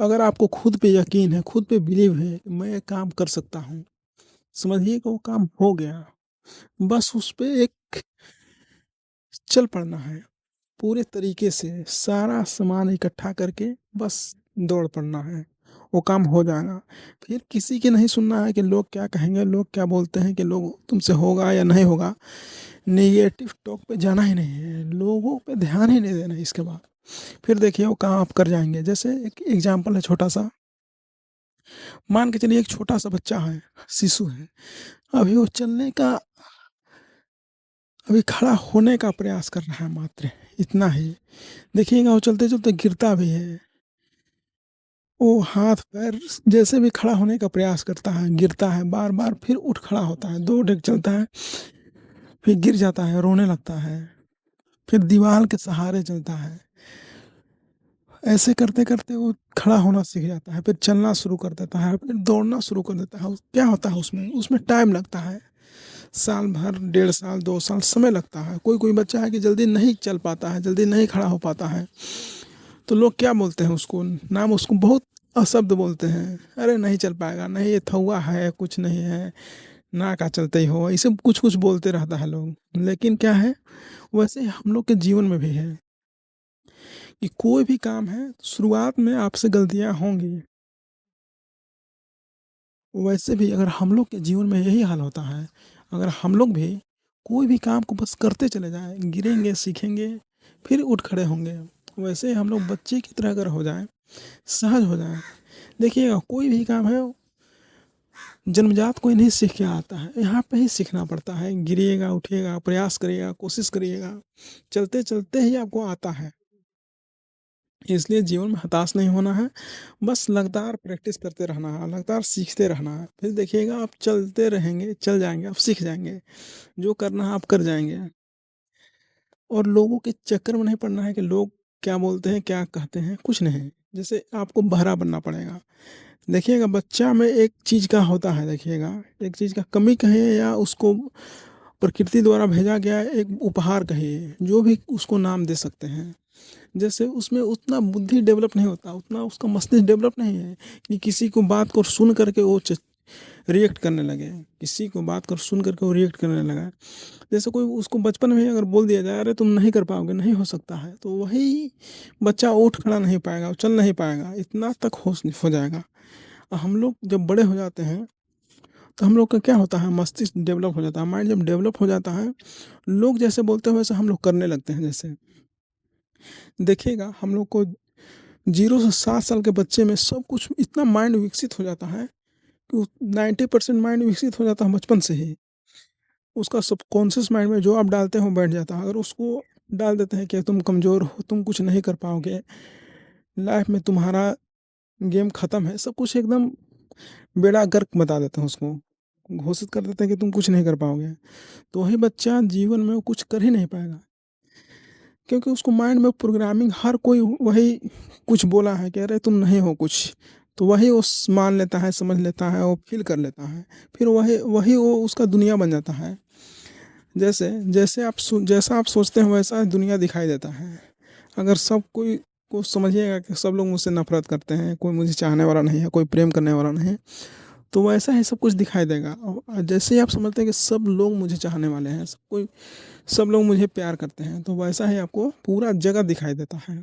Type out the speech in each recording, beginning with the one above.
अगर आपको खुद पे यकीन है, खुद पे बिलीव है कि मैं ये काम कर सकता हूँ, समझिए कि वो काम हो गया। बस उस पे एक चल पड़ना है। पूरे तरीके से सारा सामान इकट्ठा करके बस दौड़ पड़ना है, वो काम हो जाएगा। फिर किसी की नहीं सुनना है कि लोग क्या कहेंगे, लोग क्या बोलते हैं, कि लोग तुमसे होगा या नहीं होगा। नेगेटिव टॉक पे जाना ही नहीं है, लोगों पे ध्यान ही नहीं देना है इसके बाद। फिर देखिए वो काम आप कर जाएँगे। जैसे एक एग्ज़ाम्पल है छोटा-सा, मान के चलिए एक छोटा-सा बच्चा है, शिशु है, अभी वो चलने का, अभी खड़ा होने का प्रयास कर रहा है मात्र, इतना ही। देखिएगा वो चलते-चलते गिरता भी है। वो हाथ-पैर जैसे भी खड़ा होने का प्रयास करता है, गिरता है, बार-बार फिर उठ खड़ा होता है, 2 डेग चलता है, फिर गिर जाता है, रोने लगता है, फिर दीवार के सहारे चलता है। ऐसे करते-करते वो खड़ा होना सीख जाता है, फिर चलना शुरू कर देता है, फिर दौड़ना शुरू कर देता है। क्या होता है उसमें? उसमें टाइम लगता है। साल भर, 1.5 साल, 2 साल समय लगता है। कोई-कोई बच्चा है कि जल्दी नहीं चल पाता है, जल्दी नहीं खड़ा हो पाता है। तो लोग क्या बोलते हैं उसको? नाम उसको बहुत अशब्द बोलते हैं। अरे नहीं चल पाएगा, नहीं ये थौवा है, कुछ नहीं है, ना का चलते ही हो, ऐसे कुछ-कुछ बोलते रहता है लोग। लेकिन क्या है, वैसे ही हम लोग के जीवन में भी है कि कोई भी काम है, शुरुआत में आपसे गलतियाँ होंगी। वैसे भी अगर हम लोग के जीवन में यही हाल होता है, अगर हम लोग भी कोई भी काम को बस करते चले जाएँ, गिरेंगे, सीखेंगे, फिर उठ खड़े होंगे। वैसे ही हम लोग बच्चे की तरह अगर हो जाएँ, सहज हो जाएँ। देखिएगा कोई भी काम है, जन्मजात कोई नहीं सीख के आता है, यहाँ पे ही सीखना पड़ता है। गिरिएगा, उठिएगा, प्रयास करिएगा, कोशिश करिएगा, चलते-चलते ही आपको आता है। इसलिए जीवन में हताश नहीं होना है, बस लगातार प्रैक्टिस करते रहना है, लगातार सीखते रहना है। फिर देखिएगा आप चलते रहेंगे, चल जाएँगे, आप सीख जाएँगे, जो करना है आप कर जाएँगे। और लोगों के चक्कर में नहीं पड़ना है कि लोग क्या बोलते हैं, क्या कहते हैं, कुछ नहीं। जैसे आपको बहरा बनना पड़ेगा। देखिएगा बच्चा में एक चीज़ का होता है, देखिएगा, एक चीज़ का कमी कहिए या उसको प्रकृति द्वारा भेजा गया एक उपहार कहिए, जो भी उसको नाम दे सकते हैं। जैसे उसमें उतना बुद्धि डेवलप नहीं होता, उतना उसका मस्तिष्क डेवलप नहीं है कि किसी को बात को सुन करके वो रिएक्ट करने लगे, किसी को बात कर सुन करके वो रिएक्ट करने लगा। जैसे कोई उसको बचपन में अगर बोल दिया जाए, अरे तुम नहीं कर पाओगे, नहीं हो सकता है, तो वही बच्चा उठ खड़ा नहीं पाएगा, चल नहीं पाएगा, इतना तक हो जाएगा। और हम लोग जब बड़े हो जाते हैं, तो हम लोग का क्या होता है, मस्तिष्क डेवलप हो जाता है, माइंड जब डेवलप हो जाता है, लोग जैसे बोलते हैं वैसे हम लोग करने लगते हैं। जैसे देखिएगा हम लोग को 0 से 7 साल के बच्चे में सब कुछ इतना माइंड विकसित हो जाता है कि 90% माइंड विकसित हो जाता है बचपन से ही। उसका सबकॉन्शियस माइंड में जो आप डालते हो बैठ जाता है। अगर उसको डाल देते हैं कि तुम कमज़ोर हो, तुम कुछ नहीं कर पाओगे, लाइफ में तुम्हारा गेम ख़त्म है, सब कुछ एकदम बेड़ा गर्क बता देते हैं उसको, घोषित कर देते हैं कि तुम कुछ नहीं कर पाओगे। तो वही बच्चा जीवन में वो कुछ कर ही नहीं पाएगा, क्योंकि उसको माइंड में प्रोग्रामिंग हर कोई वही कुछ बोला है कि अरे तुम नहीं हो कुछ, तो वही वो मान लेता है, समझ लेता है, वो फील कर लेता है। फिर वही वही वो उसका दुनिया बन जाता है। जैसे जैसा आप सोचते हैं वैसा दुनिया दिखाई देता है। अगर सब कोई को समझिएगा कि सब लोग मुझसे नफरत करते हैं, कोई मुझे चाहने वाला नहीं है, कोई प्रेम करने वाला नहीं है, तो वैसा ही सब कुछ दिखाई देगा। और जैसे ही आप समझते हैं कि सब लोग मुझे चाहने वाले हैं, सब लोग मुझे प्यार करते हैं, तो वैसा ही आपको पूरा जगह दिखाई देता है।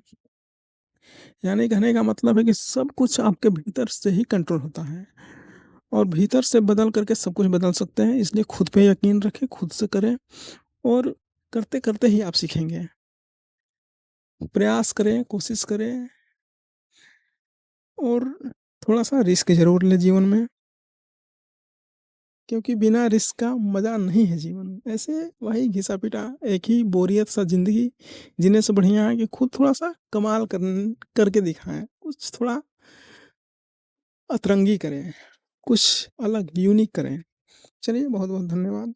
यानी कहने का मतलब है कि सब कुछ आपके भीतर से ही कंट्रोल होता है, और भीतर से बदल करके सब कुछ बदल सकते हैं। इसलिए खुद पे यकीन रखें, खुद से करें, और करते-करते ही आप सीखेंगे। प्रयास करें, कोशिश करें, और थोड़ा-सा रिस्क ज़रूर लें जीवन में, क्योंकि बिना रिस्क का मज़ा नहीं है जीवन में। ऐसे वही घिसा-पिटा एक ही बोरियत सा ज़िंदगी जीने से बढ़िया है कि खुद थोड़ा-सा कमाल करके दिखाएँ, कुछ थोड़ा अतरंगी करें, कुछ अलग यूनिक करें। चलिए बहुत-बहुत धन्यवाद।